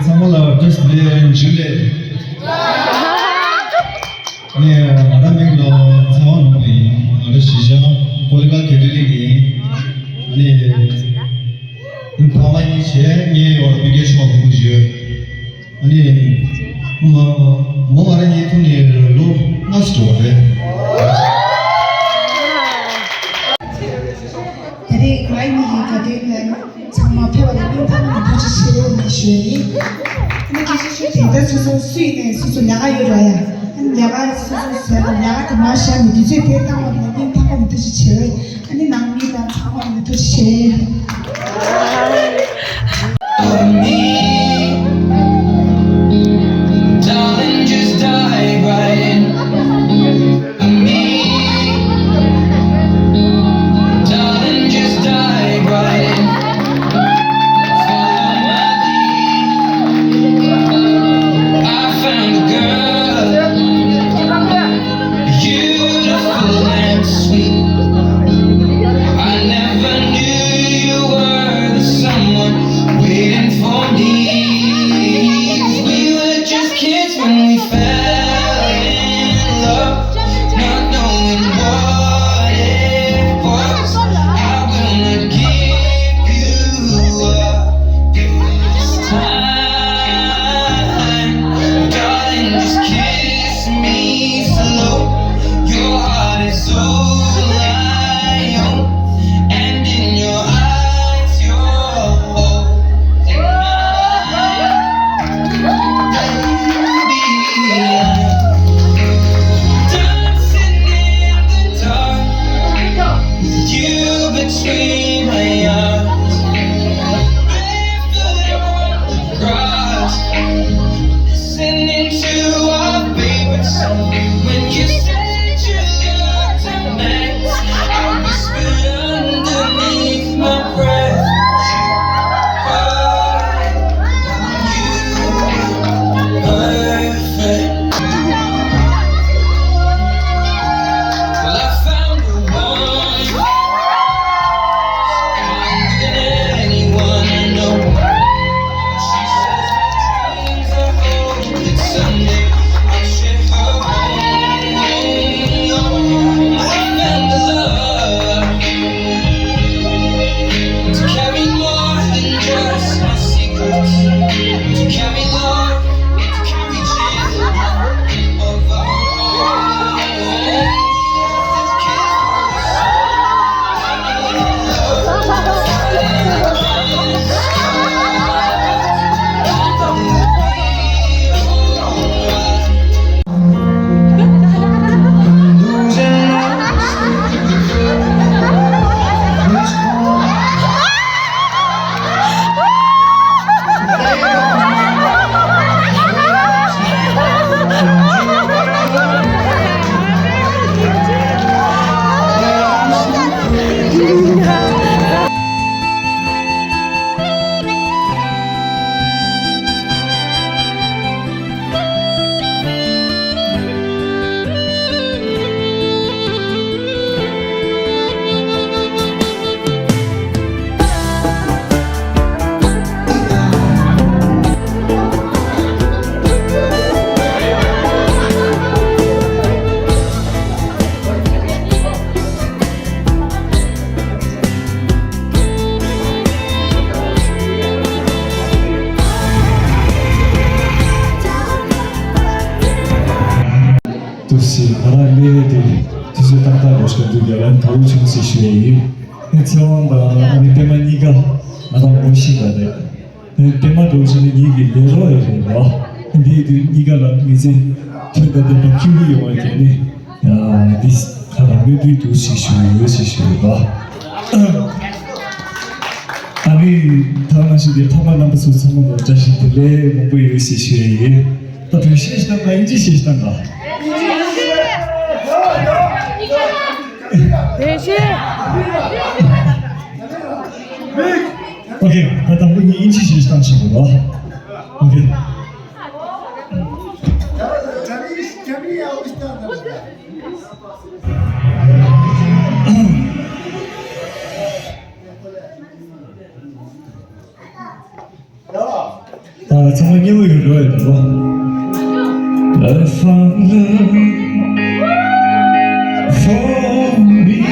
상관없 just be 줄래 아니 아람이로 상황 너무 어느 시장 골가 개들이니 아니 가만히 제니 어떻게 쉬어 보고지요 아니 뭐 말하니 돈이로 나스도래 대리 과인이 가게는 정말 배워야 인터넷 도시 시를 쉬니 근데 기술 대대 수술 수익에 수술 나가 요려야 내가 수술 내가 그 맛이야 미디제 대당 없는 인터넷 도시 시를 아니 낭비다 상황의 도시 시 Darling, just dive right in. Darling, just dive right in. Follow my lead. I found a girl, beautiful and sweet. I never knew you were the someone waiting for me. We were just kids when we fell in love, not knowing what it was. I wanna give you up this time, darling. Just kiss me slow. Your heart is all I own, and in your eyes, you're holding mine, baby. Dancing in the dark, you between my arms, barefoot on the grass, listening to our favorite song. When you said you looked a mess, I whispered underneath my breath, you perfect. Well, I found the one, more than anyone I know. She says my dreams are old, that someday I'll share her home. I found the love to carry more than just my secrets, to carry love, to carry children of our own. 도시 바람에들 뒤서 땅땅 오시는 여간 더우 정시 시웨이 해체원바 아니 때만 이가 아담 오시가네 때만 오시는 이게 내려야 되나 근데 이가 나 이제 저희가 키우기 영화이겠네 야 디스 바람에들 도시 시웨이가 아니 다음 시대 타만 남아서 성공 자신들의 공부 요시 시웨이 또 시시단가 인지 시시단가 오케이, 일단 우리 인치실 시단식으로 오케이. 정말 예우를 넣어야 되고 I found love for me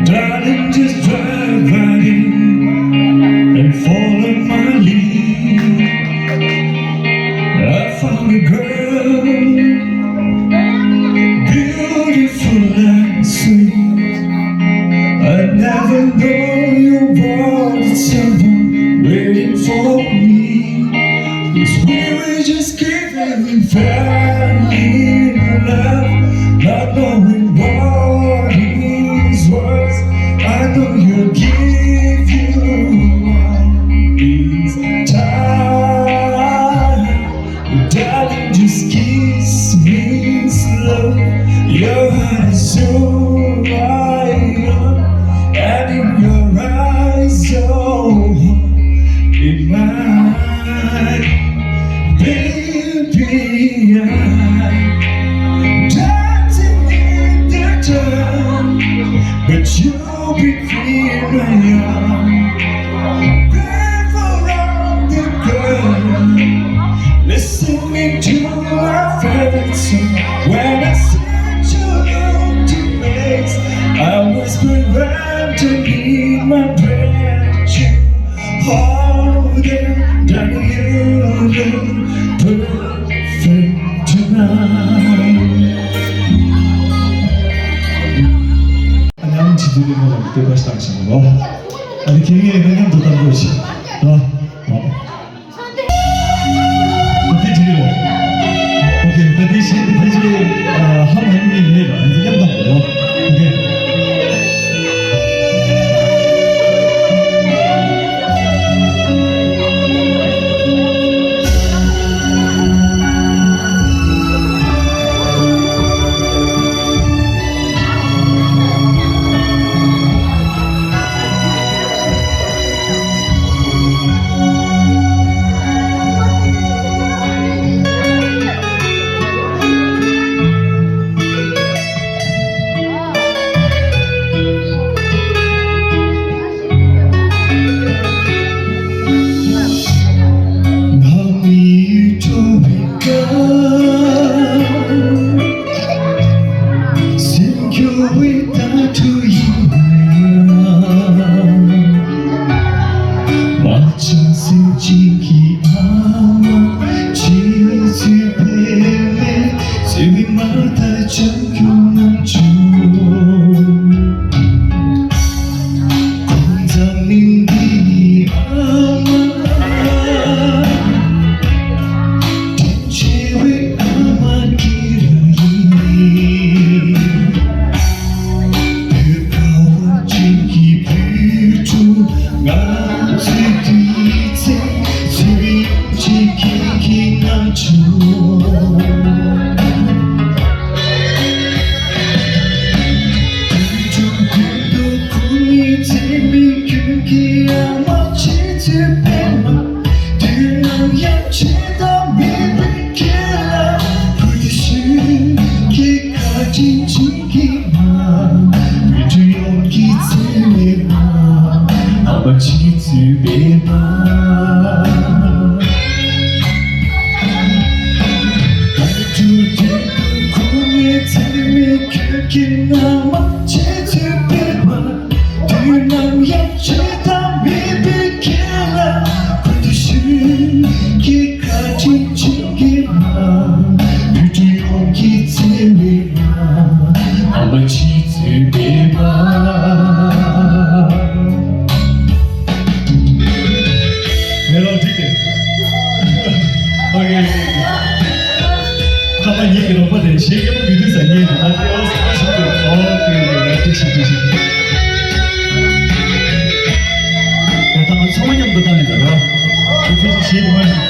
Darling, just drive right in and follow my lead I found a girl beautiful and sweet I never know you wanted someone waiting for me 'Cause we were just giving family love Not knowing what is worth I know you'll give you one this time Darling, just kiss me slow Your eyes so wide and in your eyes so in mine, baby, I'm dancing in the dark, but you'll be free my arms. Never on the ground, listening to our favorite song. When I said you look to face, I whispered round to be my breath. You hold it, darling, you look perfect tonight. 안녕, 지도리모 남때 다시 당신으로 아니 기회에 있는 도 담고 있지 오케이 지금 오케이 대신 한 한미 내가 안 생각나고요 오케이 가만히 얘기를 오빠들 시계만 믿으서 얘기 안 돼요. 다만 성원형도 다니다가 그래서 시계만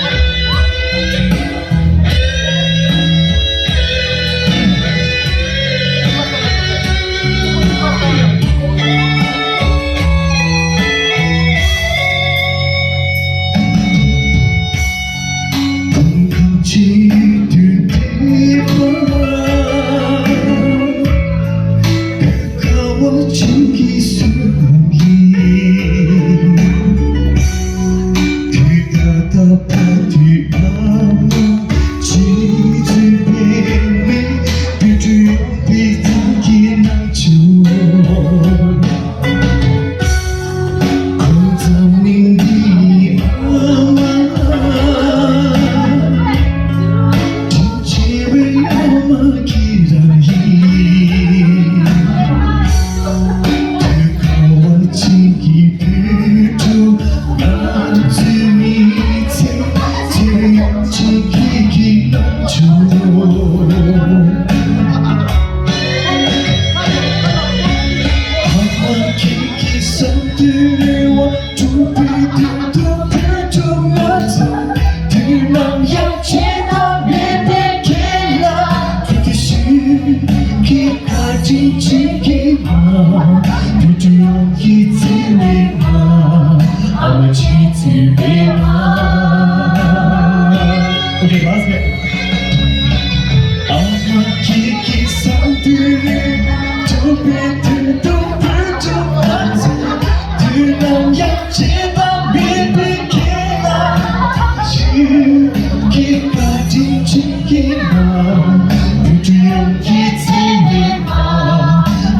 지지비나 오케이 마지막 아마 기기 산들을 두배들도 불조하지 드럼 약지다 밀비기나 지기까지 지기나 부주용 기지비나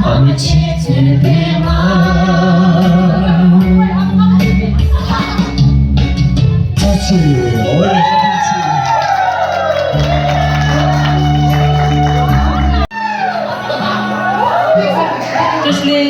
아무 지지비나 같이 어이 Joshly.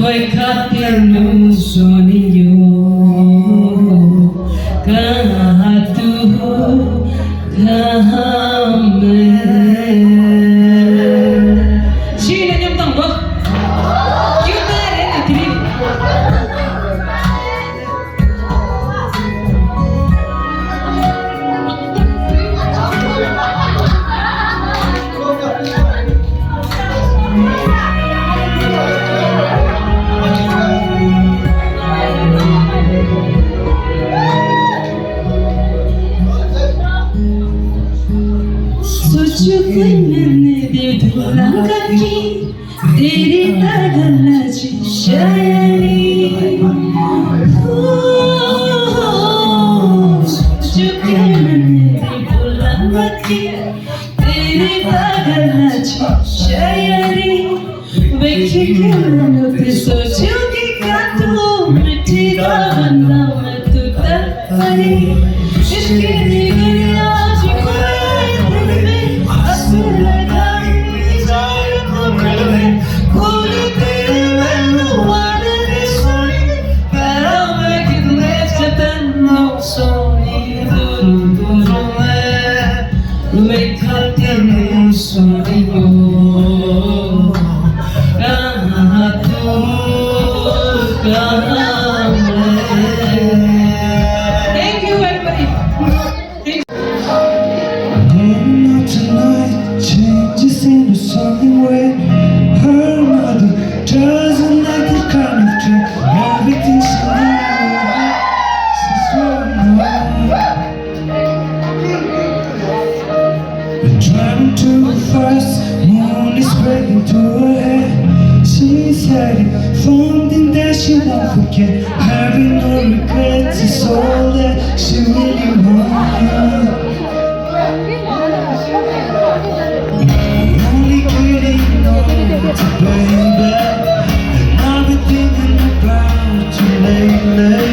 Vai kater no sonho kahatu kahame Sino yung tangbo? Cute na rin na trip मैंने दिल धुलांगा की तेरी तगला जी शायरी चुके मैंने दिल धुलांगा की तेरी तगला जी शायरी वेखी के मन पे सोचूंगी क्या तू मिट्टी का बंदा मैं तू तकरी इश्क दी दुनिया जी Thank you everybody. Not tonight, changes in a something way. Her mother doesn't like the kind of drink. Everything's alive. She's running away. Driving too fast, moon is breaking to her head. She's heading something that she won't forget. Having no regrets is all that she really wants. Only getting older, baby, and I've been thinking about you lately.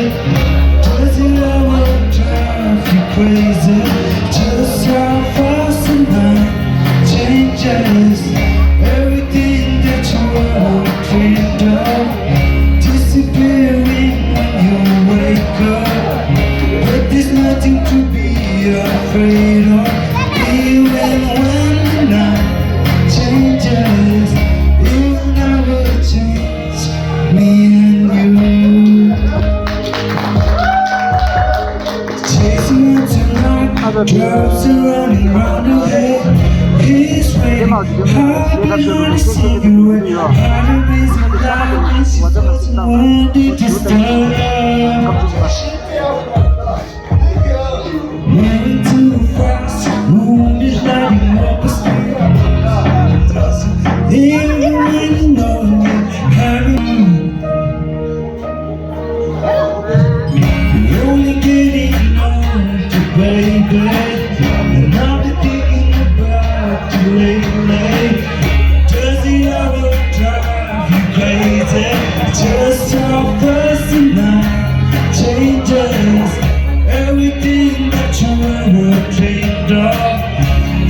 Does it ever drive you crazy? Just how fast the night changes. Everything that you ever dreamed of disappearing when you wake up. But there's nothing to be afraid of. Even when the night changes, it will never change me and you. Chasing you tonight, drugs are running round her head. He's waiting, hiding on a cigarette. Part of his life is just wanted to start. Moving too fast, moon is lighting up a street. Even when you know you're having, you're only getting older, baby. And I've been thinking about you lately. Does it ever drive Just our personal changes everything that you ever dreamed of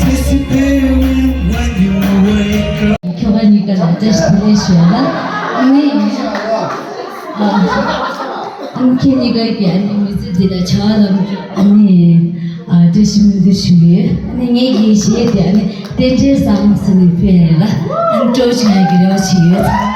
disappearing when you wake up. 교관이가 나타시네시오나 안케니가 이게 아니면서들아 저는 아니 드시면 아니 예시에 대한 대체 상승이 변해라 안 조심하기로 지요.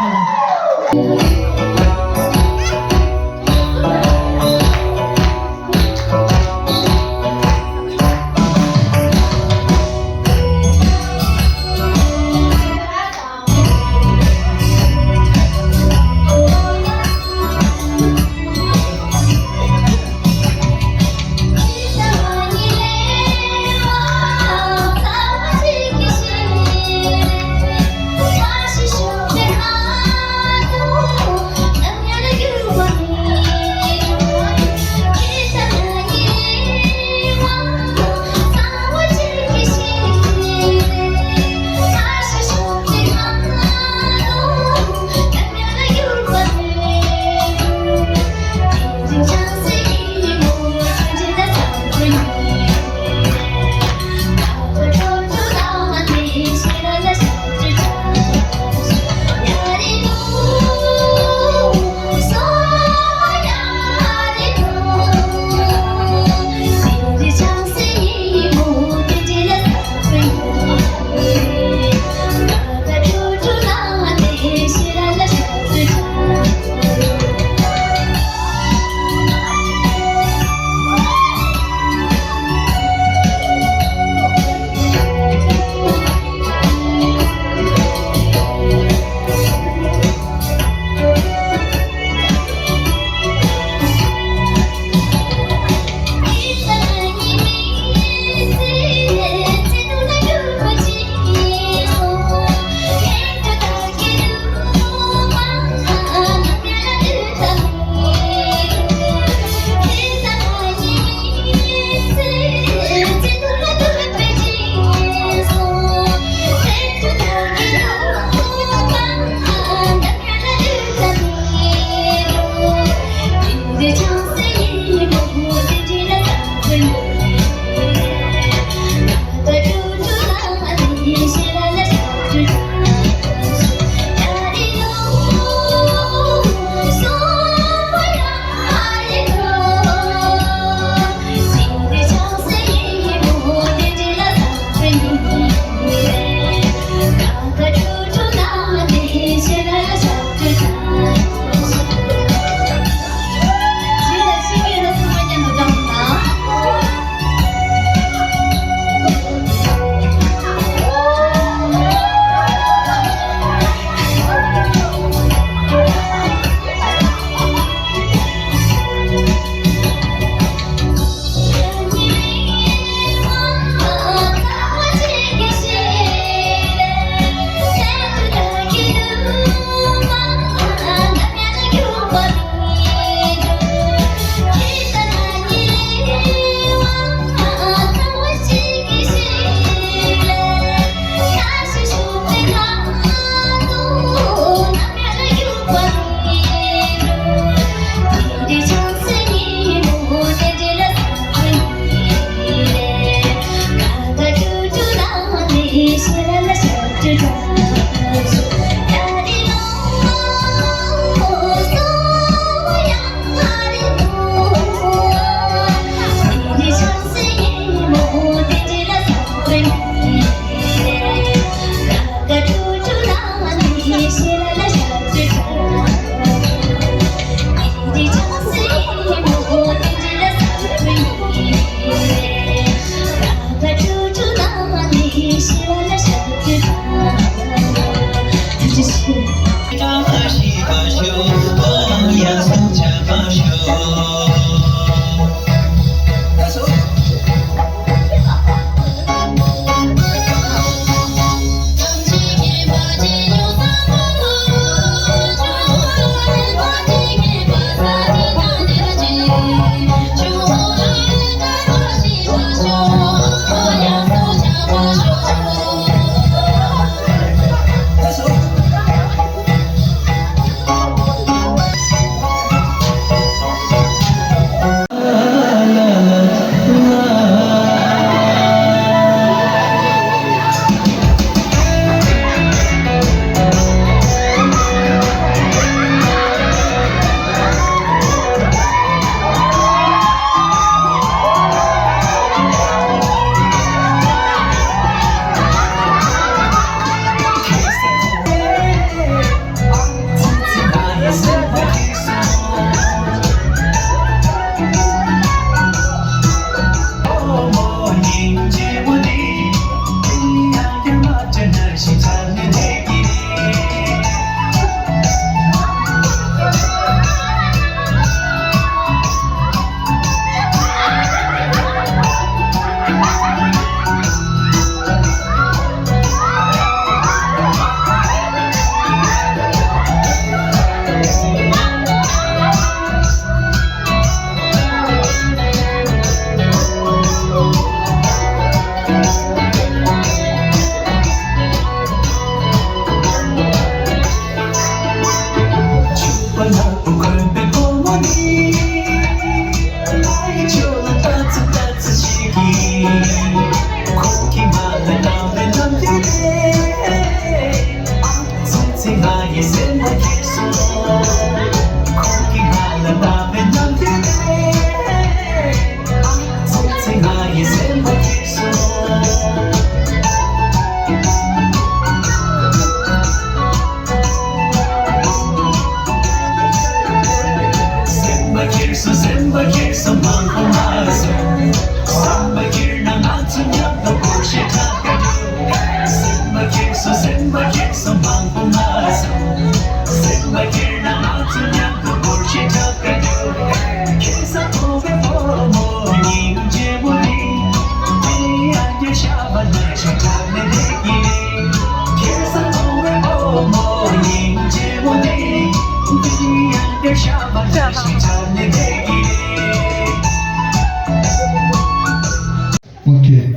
Okay.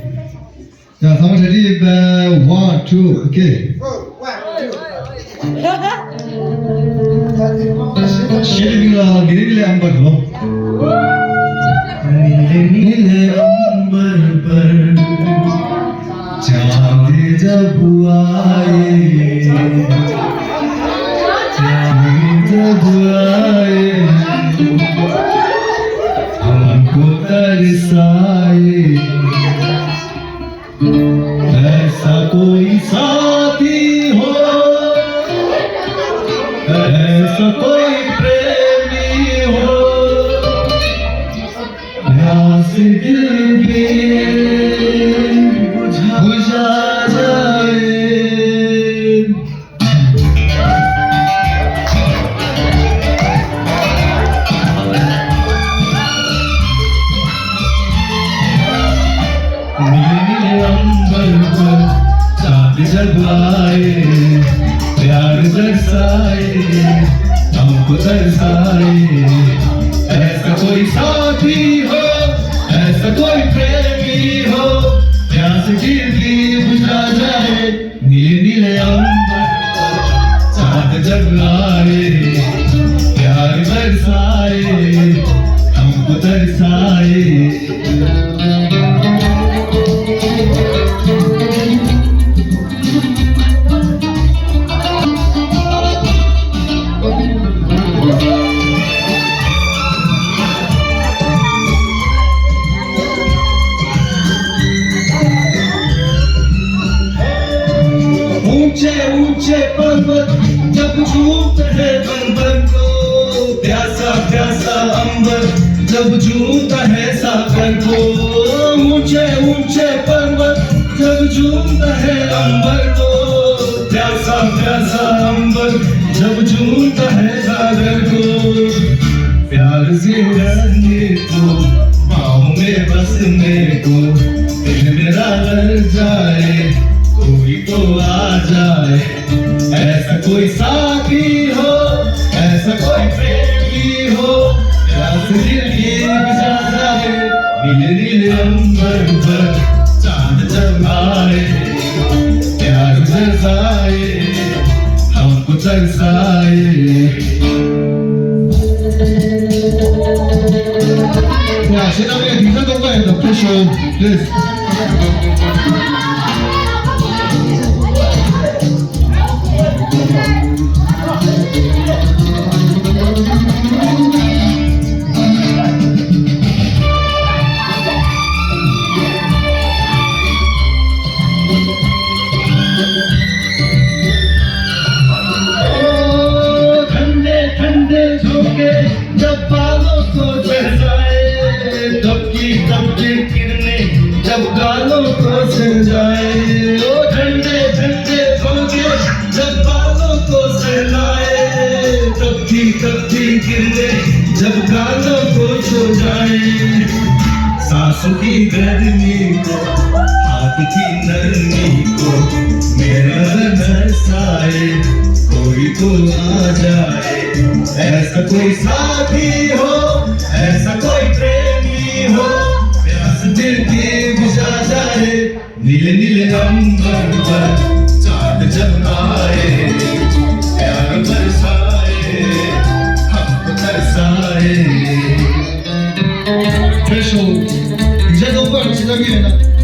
자, 한번 ready? 1, 2, okay. शेरविंगला नीले नीले अंबर लो नीले नीले अंबर पर चांद जब आए चांद जब आए हमको तरसाए ऐसा कोई साथी हो ऐसा कोई प्रेमी हो प्यास दिल के बुझा जाए नीले नीले अंबर पर चांद जब आए प्यार बरसाए हमको तरसाए ऐसा कोई साथी हो ऐसा कोई प्रेमी हो प्यास दिल बुझा जाए नीले नीले अंबर पर चांद जब आए प्यार बरसाए हमको तरसाए ऊंचे ऊंचे पर्वत जब झूमते हैं बन को प्यासा प्यासा अंबर जब झूमता है सागर को ऊंचे ऊंचे पर्वत जब झूमता है अंबर को प्यासा प्यासा अंबर जब झूमता है सागर को प्यार से रहने को पाँव में बसने को दिल मेरा लड़ जाए कोई तो आ जाए ऐसा कोई साथी हो ऐसा कोई प्रेमी हो प्यास दिल की बुझा जाए नीले नीले अंबर पर चांद जब आए प्यार बरसाए हमको तरसाए 야, 시나미가 굉장히 동가입니다. 패션, 플리즈. ठंडे ठंडे झोंके जब बालों को चढ़ाए दबकी दबकी किरणें जब गालों को सजाए ओ ठंडे ठंडे झोंके जब बालों को सहलाए दबकी दबकी किरणें जब गालों को सजाए सांसों की गर्मी को हाथ की नरमी को मेरा बरसाए कोई तो आ जाए ऐसा कोई साथी हो ऐसा कोई प्रेमी हो प्यास दिल की बुझा जाए नीले नीले अंबर पर चांद जब आए प्यार बरसाए हमको तरसाए Special. 이제 너무 지나기에는